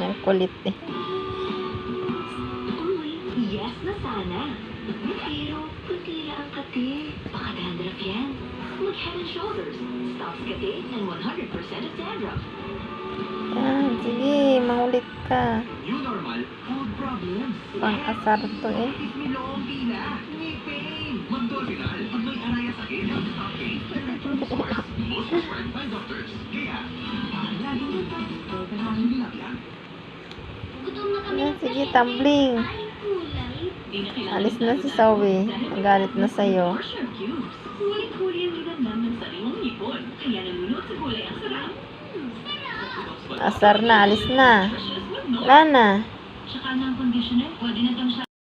Ang kulit eh. Yes na sana. Pero, kunti lang ang kati. Baka dandruff yan. Mag Head and Shoulders. Stops kati and 100% of dandruff. Yan, sige, makulit ka. New normal, food problems. Pang-asar to eh. Milongi na, ngipin. Magdolfinal, pag may araya sakit, stop pain, electron source. Most prescribed by doctors. Kaya, parang lagi nito. Hindi lang yan. Yan, sige, tumbling. Alis na si Zoe. Nagalit na sa'yo. Huling-huli ang linamnam ng sariwang hipon. Kaya nalunod sa gulay ang sarap. Asar na, alis na. Wala na. Tsaka ng conditioner, pwede na itong